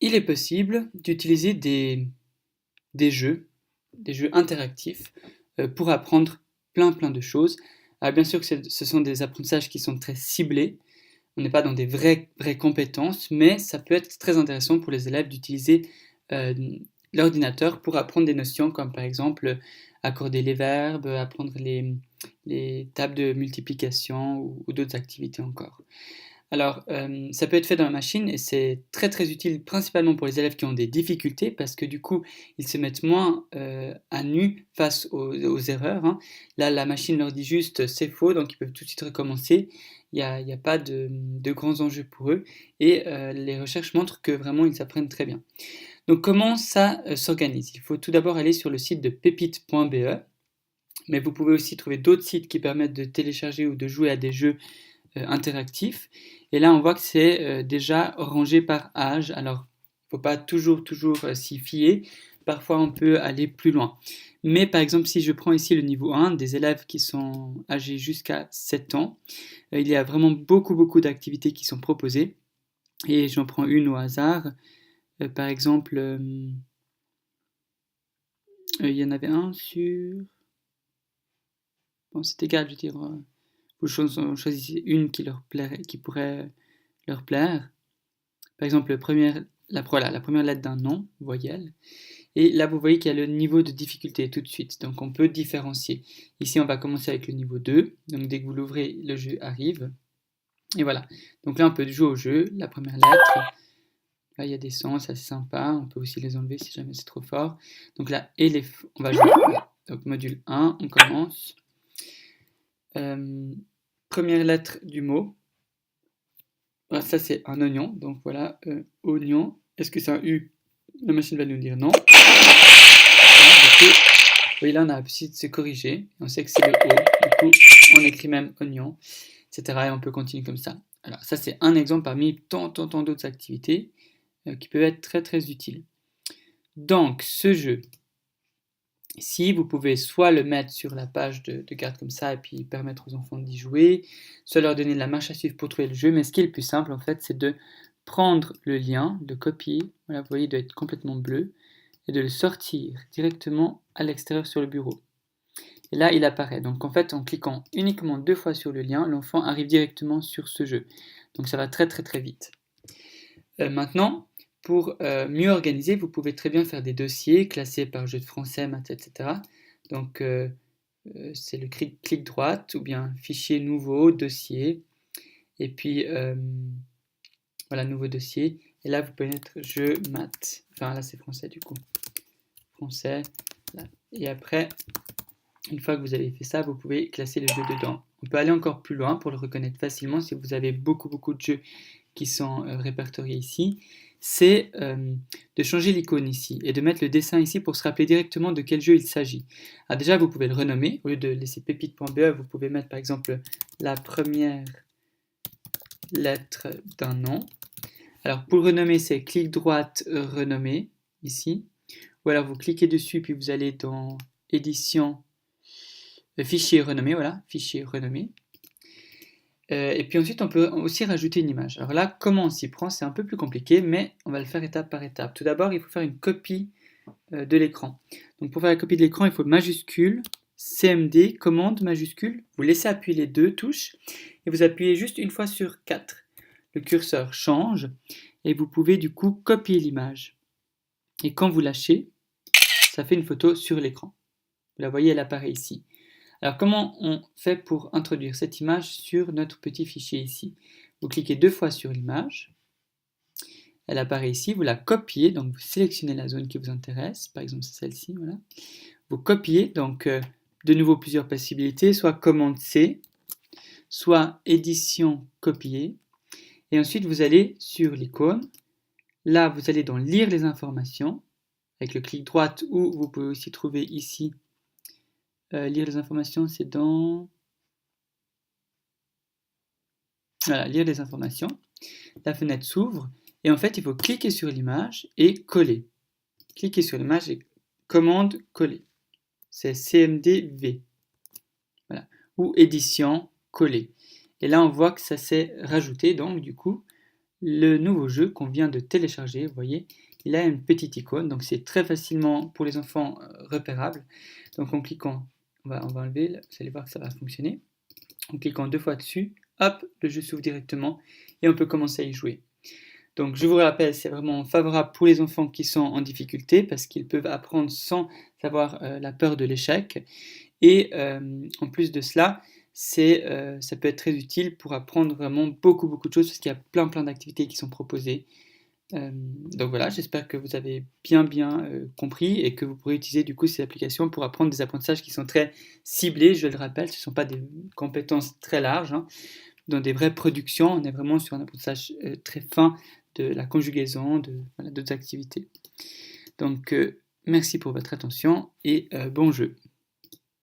Il est possible d'utiliser des jeux, des jeux interactifs pour apprendre plein de choses. Alors bien sûr que ce sont des apprentissages qui sont très ciblés, on n'est pas dans des vraies compétences, mais ça peut être très intéressant pour les élèves d'utiliser euh, l'ordinateur pour apprendre des notions comme par exemple accorder les verbes, apprendre les tables de multiplication ou d'autres activités encore. Alors, ça peut être fait dans la machine et c'est très utile principalement pour les élèves qui ont des difficultés parce que du coup, ils se mettent moins à nu face aux erreurs, hein. Là, la machine leur dit juste c'est faux, donc ils peuvent tout de suite recommencer. Il y a pas de grands enjeux pour eux et les recherches montrent que vraiment ils apprennent très bien. Donc, comment ça s'organise? Il faut tout d'abord aller sur le site de pépite.be, mais vous pouvez aussi trouver d'autres sites qui permettent de télécharger ou de jouer à des jeux interactif. Et là, on voit que c'est déjà rangé par âge. Alors, il ne faut pas toujours s'y fier. Parfois, on peut aller plus loin. Mais par exemple, si je prends ici le niveau 1, des élèves qui sont âgés jusqu'à 7 ans, il y a vraiment beaucoup d'activités qui sont proposées. Et j'en prends une au hasard. Par exemple, il y en avait un sur... Bon, c'est égal, je veux dire, vous choisissez une qui leur plairait, qui pourrait leur plaire. Par exemple, voilà, la première lettre d'un nom, voyelle. Et là, vous voyez qu'il y a le niveau de difficulté tout de suite. Donc, on peut différencier. Ici, on va commencer avec le niveau 2. Donc, dès que vous l'ouvrez, le jeu arrive. Et voilà. Donc là, on peut jouer au jeu. La première lettre. Là, il y a des sons, c'est assez sympa. On peut aussi les enlever si jamais c'est trop fort. Donc là, on va jouer. Donc, module 1, on commence. Euh, Première lettre du mot. Ah, ça, c'est un oignon. Donc voilà, oignon. Est-ce que c'est un U? La machine va nous dire non. Voilà, du coup, oui, là, on a essayé de se corriger. On sait que c'est le O. Du coup, on écrit même oignon, etc. Et on peut continuer comme ça. Alors, ça, c'est un exemple parmi tant d'autres activités qui peuvent être très utiles. Donc, ce jeu, si vous pouvez soit le mettre sur la page de garde comme ça et puis permettre aux enfants d'y jouer, soit leur donner la marche à suivre pour trouver le jeu, mais ce qui est le plus simple en fait, c'est de prendre le lien, de copier, voilà, vous voyez, il doit être complètement bleu, et de le sortir directement à l'extérieur sur le bureau. Et là, il apparaît. Donc en fait, en cliquant uniquement 2 fois sur le lien, l'enfant arrive directement sur ce jeu. Donc ça va très vite. Maintenant, pour mieux organiser, vous pouvez très bien faire des dossiers classés par jeu de français, maths, etc. Donc, c'est le clic droite ou bien fichier nouveau, dossier, et puis voilà, nouveau dossier. Et là, vous pouvez mettre jeu maths. Enfin, là, c'est français du coup. Français. Là. Et après, une fois que vous avez fait ça, vous pouvez classer le jeu dedans. On peut aller encore plus loin pour le reconnaître facilement si vous avez beaucoup de jeux qui sont répertoriés ici. C'est de changer l'icône ici et de mettre le dessin ici pour se rappeler directement de quel jeu il s'agit. Alors déjà, vous pouvez le renommer. Au lieu de laisser pépite.be, vous pouvez mettre par exemple la première lettre d'un nom. Alors pour le renommer, c'est clic droite, renommer, ici. Ou alors vous cliquez dessus, puis vous allez dans édition, fichier renommé, voilà, fichier renommé. Et puis ensuite, on peut aussi rajouter une image. Alors là, comment on s'y prend? C'est un peu plus compliqué, mais on va le faire étape par étape. Tout d'abord, il faut faire une copie de l'écran. Donc pour faire la copie de l'écran, il faut majuscule, CMD, commande majuscule. Vous laissez appuyer les 2 touches et vous appuyez juste une fois sur 4. Le curseur change et vous pouvez du coup copier l'image. Et quand vous lâchez, ça fait une photo sur l'écran. Vous la voyez, elle apparaît ici. Alors comment on fait pour introduire cette image sur notre petit fichier ici? Vous cliquez 2 fois sur l'image, elle apparaît ici, vous la copiez, donc vous sélectionnez la zone qui vous intéresse, par exemple c'est celle-ci, voilà. Vous copiez, donc de nouveau plusieurs possibilités, soit commande C, soit édition copier, et ensuite vous allez sur l'icône, là vous allez dans lire les informations, avec le clic droite, ou vous pouvez aussi trouver ici, lire les informations, c'est dans... Voilà, lire les informations. La fenêtre s'ouvre et en fait il faut cliquer sur l'image et coller. Cliquez sur l'image et commande coller. C'est CMDV. Voilà. Ou édition coller. Et là on voit que ça s'est rajouté donc du coup le nouveau jeu qu'on vient de télécharger, vous voyez, il a une petite icône, donc c'est très facilement pour les enfants repérable. Donc en cliquant, on va enlever, vous allez voir que ça va fonctionner. En cliquant 2 fois dessus, hop, le jeu s'ouvre directement et on peut commencer à y jouer. Donc je vous rappelle, c'est vraiment favorable pour les enfants qui sont en difficulté parce qu'ils peuvent apprendre sans avoir la peur de l'échec. Et en plus de cela, ça peut être très utile pour apprendre vraiment beaucoup, beaucoup de choses parce qu'il y a plein, plein d'activités qui sont proposées. Donc voilà, j'espère que vous avez bien compris et que vous pourrez utiliser du coup ces applications pour apprendre des apprentissages qui sont très ciblés. Je le rappelle, ce ne sont pas des compétences très larges, hein. Dans des vraies productions, on est vraiment sur un apprentissage très fin de la conjugaison, voilà, d'autres activités. Donc merci pour votre attention et bon jeu.